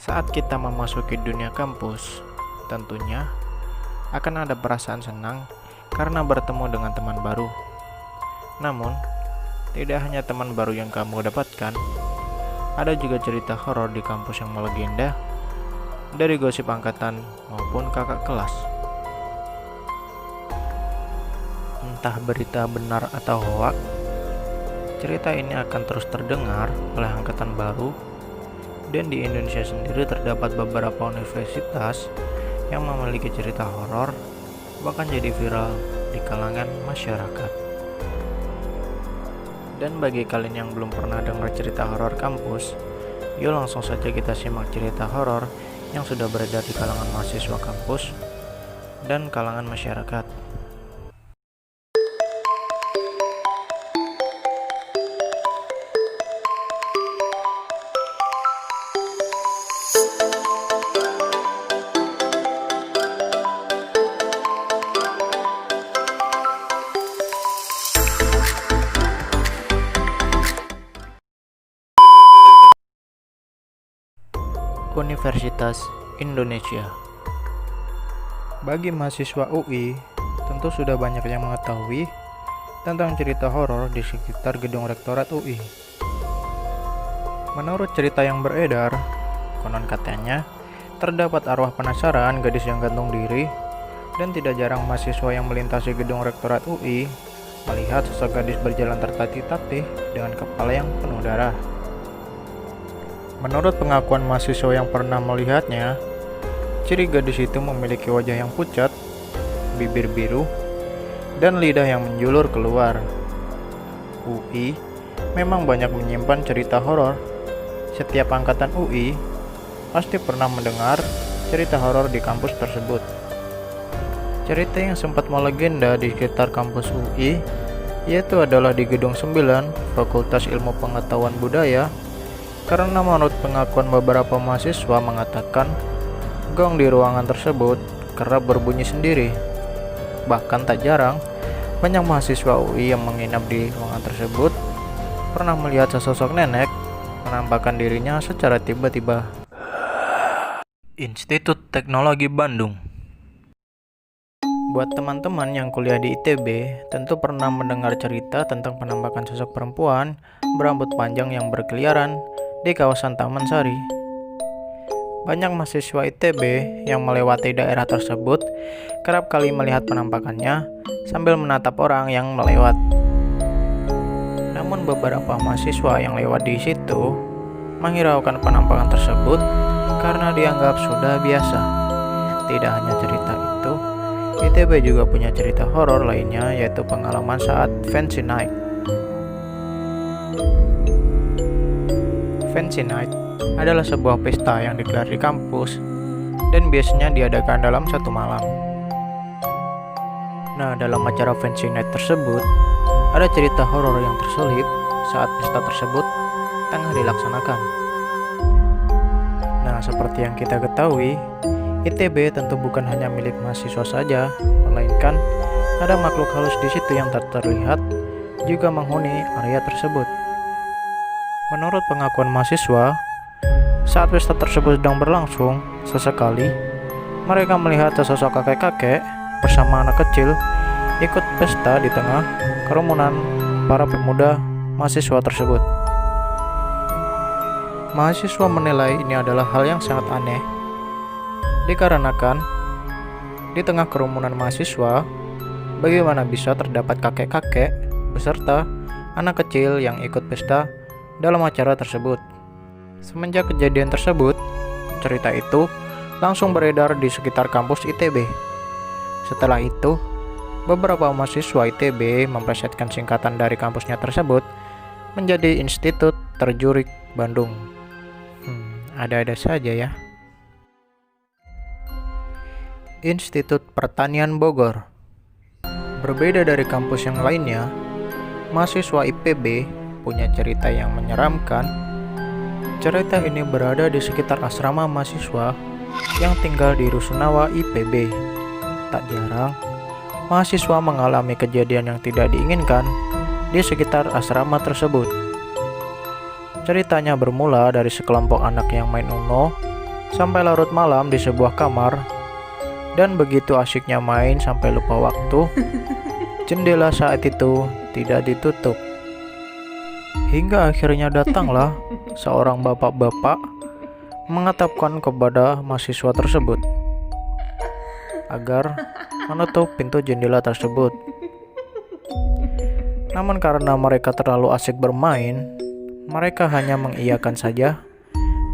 Saat kita memasuki dunia kampus, tentunya akan ada perasaan senang karena bertemu dengan teman baru. Namun, tidak hanya teman baru yang kamu dapatkan, ada juga cerita horor di kampus yang melegenda, dari gosip angkatan maupun kakak kelas. Entah berita benar atau hoak, cerita ini akan terus terdengar oleh angkatan baru. Dan di Indonesia sendiri terdapat beberapa universitas yang memiliki cerita horor, bahkan jadi viral di kalangan masyarakat. Dan bagi kalian yang belum pernah dengar cerita horor kampus, yuk langsung saja kita simak cerita horor yang sudah beredar di kalangan mahasiswa kampus dan kalangan masyarakat. Universitas Indonesia. Bagi mahasiswa UI, tentu sudah banyak yang mengetahui tentang cerita horor di sekitar gedung rektorat UI. Menurut cerita yang beredar, konon katanya terdapat arwah penasaran gadis yang gantung diri, dan tidak jarang mahasiswa yang melintasi gedung rektorat UI melihat sosok gadis berjalan tertatih-tatih dengan kepala yang penuh darah. Menurut pengakuan mahasiswa yang pernah melihatnya, ciri gadis itu memiliki wajah yang pucat, bibir biru, dan lidah yang menjulur keluar. UI memang banyak menyimpan cerita horor. Setiap angkatan UI pasti pernah mendengar cerita horor di kampus tersebut. Cerita yang sempat melegenda di sekitar kampus UI yaitu adalah di Gedung 9 Fakultas Ilmu Pengetahuan Budaya, karena menurut pengakuan beberapa mahasiswa mengatakan gong di ruangan tersebut kerap berbunyi sendiri. Bahkan tak jarang banyak mahasiswa UI yang menginap di ruangan tersebut pernah melihat sesosok nenek menampakkan dirinya secara tiba-tiba. Institut Teknologi Bandung. Buat teman-teman yang kuliah di ITB, tentu pernah mendengar cerita tentang penampakan sosok perempuan berambut panjang yang berkeliaran di kawasan Taman Sari. Banyak mahasiswa ITB yang melewati daerah tersebut kerap kali melihat penampakannya sambil menatap orang yang melewat. Namun beberapa mahasiswa yang lewat di situ menghiraukan penampakan tersebut karena dianggap sudah biasa. Tidak hanya cerita itu, ITB juga punya cerita horor lainnya, yaitu pengalaman saat Fancy Night. Fancy Night adalah sebuah pesta yang digelar di kampus dan biasanya diadakan dalam satu malam. Nah, dalam acara Fancy Night tersebut, ada cerita horor yang terselip saat pesta tersebut tengah dilaksanakan. Nah, seperti yang kita ketahui, ITB tentu bukan hanya milik mahasiswa saja, melainkan ada makhluk halus di situ yang tak terlihat juga menghuni area tersebut. Menurut pengakuan mahasiswa, saat pesta tersebut sedang berlangsung, sesekali mereka melihat sesosok kakek-kakek bersama anak kecil ikut pesta di tengah kerumunan para pemuda mahasiswa tersebut. Mahasiswa menilai ini adalah hal yang sangat aneh, dikarenakan di tengah kerumunan mahasiswa, bagaimana bisa terdapat kakek-kakek beserta anak kecil yang ikut pesta dalam acara tersebut. Semenjak kejadian tersebut, cerita itu langsung beredar di sekitar kampus ITB. Setelah itu, beberapa mahasiswa ITB memplesetkan singkatan dari kampusnya tersebut menjadi Institut Terjurik Bandung. Ada-ada saja ya. Institut Pertanian Bogor. Berbeda dari kampus yang lainnya, mahasiswa IPB punya cerita yang menyeramkan. Cerita ini berada di sekitar asrama mahasiswa yang tinggal di Rusunawa IPB. Tak jarang, mahasiswa mengalami kejadian yang tidak diinginkan di sekitar asrama tersebut. Ceritanya bermula dari sekelompok anak yang main Uno sampai larut malam di sebuah kamar. Dan begitu asyiknya main sampai lupa waktu, jendela saat itu tidak ditutup. Hingga akhirnya datanglah seorang bapak-bapak mengetapkan kepada mahasiswa tersebut agar menutup pintu jendela tersebut. Namun karena mereka terlalu asik bermain, mereka hanya mengiyakan saja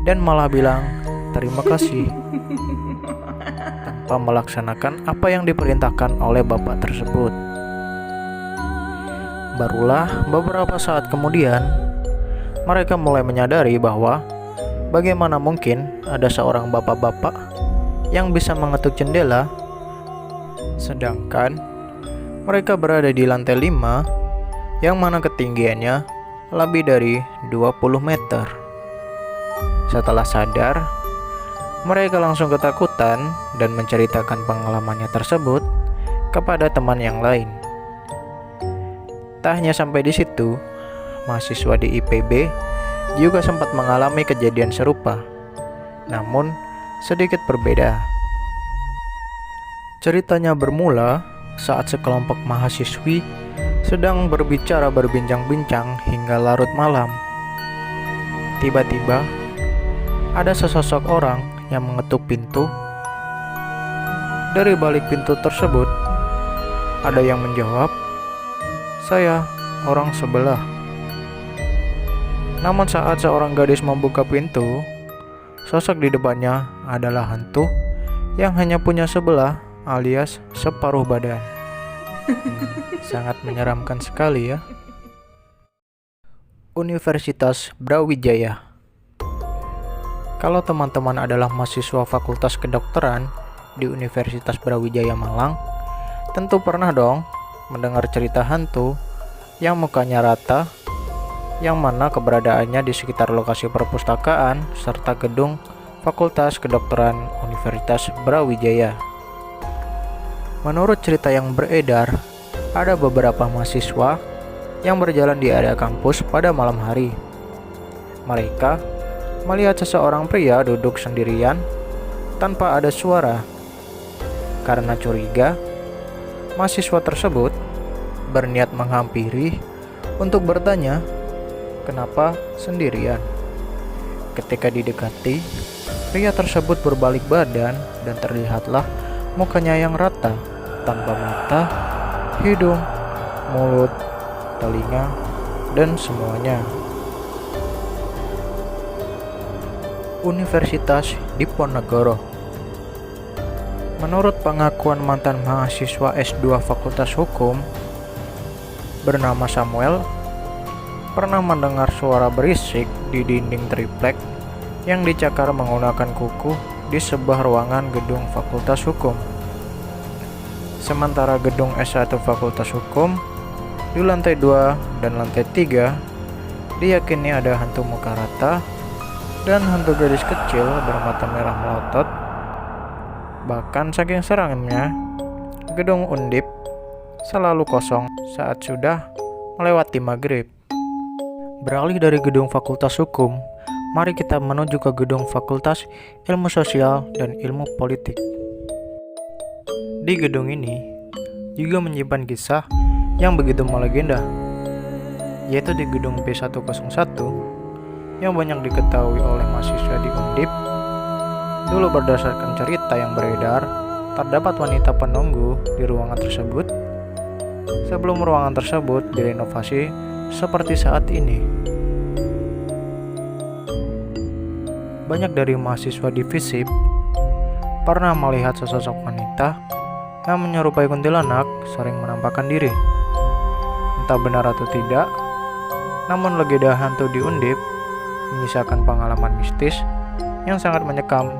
dan malah bilang terima kasih tanpa melaksanakan apa yang diperintahkan oleh bapak tersebut. Barulah beberapa saat kemudian mereka mulai menyadari bahwa bagaimana mungkin ada seorang bapak-bapak yang bisa mengetuk jendela, sedangkan mereka berada di lantai 5 yang mana ketinggiannya lebih dari 20 meter. Setelah sadar, mereka langsung ketakutan dan menceritakan pengalamannya tersebut kepada teman yang lain. Tak hanya sampai di situ, mahasiswa di IPB juga sempat mengalami kejadian serupa, namun sedikit berbeda. Ceritanya bermula saat sekelompok mahasiswi sedang berbincang-bincang hingga larut malam. Tiba-tiba, ada sesosok orang yang mengetuk pintu. Dari balik pintu tersebut, ada yang menjawab, "Saya orang sebelah." Namun saat seorang gadis membuka pintu, sosok di depannya adalah hantu yang hanya punya sebelah alias separuh badan. Sangat menyeramkan sekali ya. Universitas Brawijaya. Kalau teman-teman adalah mahasiswa Fakultas Kedokteran di Universitas Brawijaya Malang, tentu pernah dong mendengar cerita hantu yang mukanya rata, yang mana keberadaannya di sekitar lokasi perpustakaan serta gedung Fakultas Kedokteran Universitas Brawijaya. Menurut cerita yang beredar, ada beberapa mahasiswa yang berjalan di area kampus pada malam hari. Mereka melihat seseorang pria duduk sendirian tanpa ada suara. Karena curiga, mahasiswa tersebut berniat menghampiri untuk bertanya kenapa sendirian. Ketika didekati, pria tersebut berbalik badan dan terlihatlah mukanya yang rata, tanpa mata, hidung, mulut, telinga, dan semuanya. Universitas Diponegoro. Menurut pengakuan mantan mahasiswa S2 Fakultas Hukum bernama Samuel, pernah mendengar suara berisik di dinding triplek yang dicakar menggunakan kuku di sebuah ruangan gedung Fakultas Hukum. Sementara gedung S1 Fakultas Hukum di lantai 2 dan lantai 3 diyakini ada hantu muka rata dan hantu gadis kecil bermata merah melotot. Bahkan saking seramnya, gedung Undip selalu kosong saat sudah melewati maghrib. Beralih dari gedung Fakultas Hukum, mari kita menuju ke gedung Fakultas Ilmu Sosial dan Ilmu Politik. Di gedung ini juga menyimpan kisah yang begitu melegenda, yaitu di gedung B101 yang banyak diketahui oleh mahasiswa di Undip. Dulu berdasarkan cerita yang beredar, terdapat wanita penunggu di ruangan tersebut sebelum ruangan tersebut direnovasi seperti saat ini. Banyak dari mahasiswa di FISIP pernah melihat sesosok wanita yang menyerupai kuntilanak sering menampakkan diri. Entah benar atau tidak, namun legenda hantu di Undip menyisakan pengalaman mistis yang sangat menyekam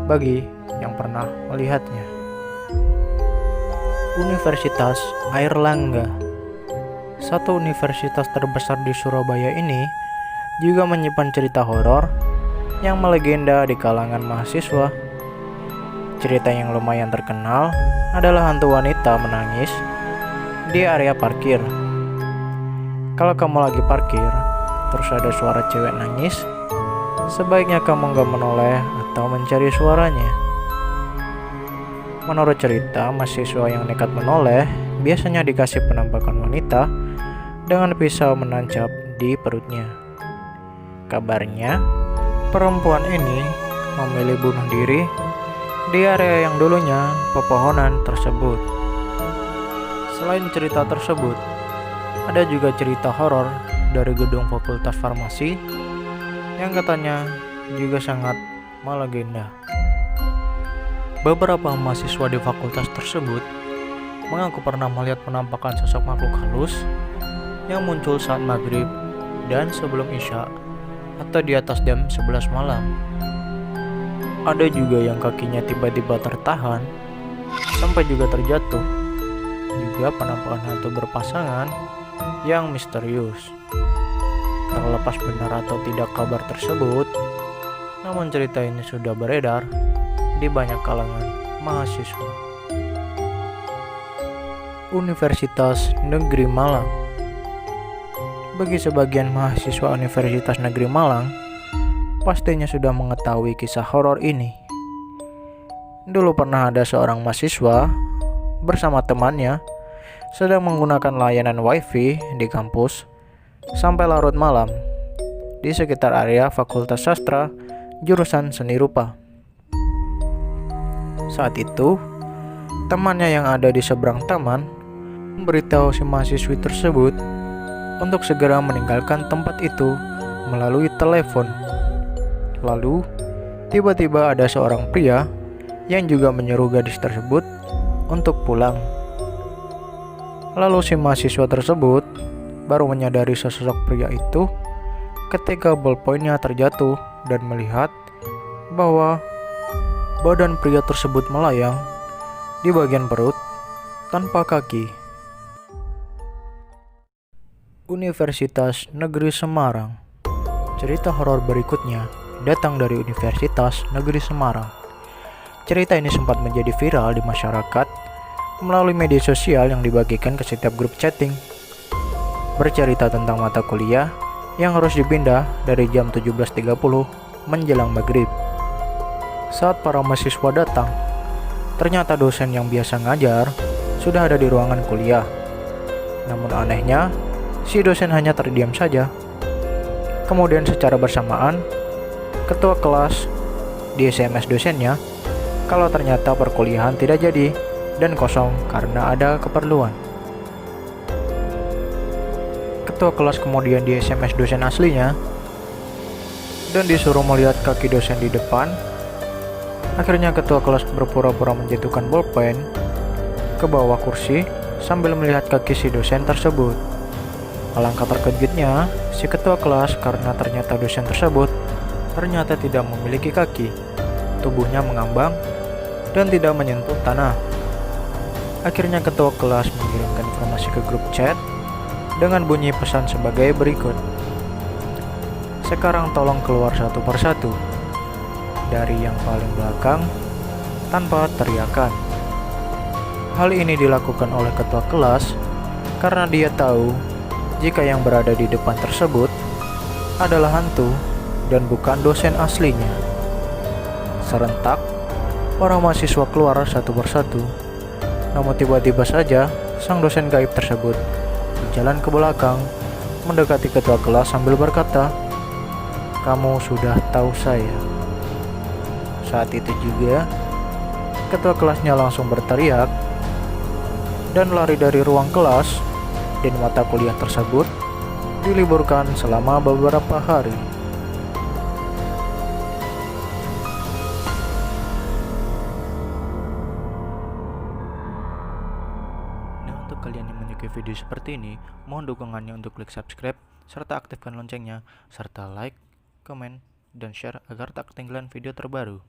bagi yang pernah melihatnya. Universitas Airlangga, satu universitas terbesar di Surabaya ini, juga menyimpan cerita horor yang melegenda di kalangan mahasiswa. Cerita yang lumayan terkenal adalah hantu wanita menangis di area parkir. Kalau kamu lagi parkir, terus ada suara cewek nangis, sebaiknya kamu gak menoleh atau mencari suaranya. Menurut cerita, mahasiswa yang nekat menoleh biasanya dikasih penampakan wanita dengan pisau menancap di perutnya. Kabarnya, perempuan ini memilih bunuh diri di area yang dulunya pepohonan tersebut. Selain cerita tersebut, ada juga cerita horor dari gedung Fakultas Farmasi yang katanya juga sangat melegenda. Beberapa mahasiswa di fakultas tersebut mengaku pernah melihat penampakan sosok makhluk halus yang muncul saat maghrib dan sebelum isya atau di atas jam 11 malam. Ada juga yang kakinya tiba-tiba tertahan sampai juga terjatuh. Juga penampakan hantu berpasangan yang misterius. Terlepas benar atau tidak kabar tersebut, namun cerita ini sudah beredar di banyak kalangan mahasiswa. Universitas Negeri Malang. Bagi sebagian mahasiswa Universitas Negeri Malang, pastinya sudah mengetahui kisah horor ini. Dulu pernah ada seorang mahasiswa bersama temannya sedang menggunakan layanan wifi di kampus sampai larut malam di sekitar area Fakultas Sastra jurusan Seni Rupa. Saat itu, temannya yang ada di seberang taman memberitahu si mahasiswi tersebut untuk segera meninggalkan tempat itu melalui telepon. Lalu, tiba-tiba ada seorang pria yang juga menyuruh gadis tersebut untuk pulang. Lalu si mahasiswa tersebut baru menyadari sosok pria itu ketika ballpointnya terjatuh dan melihat bahwa badan pria tersebut melayang di bagian perut tanpa kaki. Universitas Negeri Semarang. Cerita horor berikutnya datang dari Universitas Negeri Semarang. Cerita ini sempat menjadi viral di masyarakat melalui media sosial yang dibagikan ke setiap grup chatting. Bercerita tentang mata kuliah yang harus dipindah dari jam 17.30 menjelang maghrib. Saat para mahasiswa datang, ternyata dosen yang biasa ngajar sudah ada di ruangan kuliah. Namun anehnya, si dosen hanya terdiam saja. Kemudian secara bersamaan, ketua kelas di SMS dosennya kalau ternyata perkuliahan tidak jadi dan kosong karena ada keperluan. Ketua kelas kemudian di SMS dosen aslinya dan disuruh melihat kaki dosen di depan. Akhirnya ketua kelas berpura-pura menjatuhkan bolpen ke bawah kursi sambil melihat kaki si dosen tersebut. Alangkah terkejutnya si ketua kelas karena ternyata dosen tersebut ternyata tidak memiliki kaki. Tubuhnya mengambang dan tidak menyentuh tanah. Akhirnya ketua kelas mengirimkan informasi ke grup chat dengan bunyi pesan sebagai berikut. Sekarang tolong keluar satu persatu dari yang paling belakang tanpa teriakan. Hal ini dilakukan oleh ketua kelas karena dia tahu jika yang berada di depan tersebut adalah hantu dan bukan dosen aslinya. Serentak, para mahasiswa keluar satu persatu. Namun tiba-tiba saja sang dosen gaib tersebut berjalan ke belakang mendekati ketua kelas sambil berkata, "Kamu sudah tahu saya." Saat itu juga, ketua kelasnya langsung berteriak dan lari dari ruang kelas, dan mata kuliah tersebut diliburkan selama beberapa hari. Nah, untuk kalian yang menyukai video seperti ini, mohon dukungannya untuk klik subscribe, serta aktifkan loncengnya, serta like, komen, dan share agar tak ketinggalan video terbaru.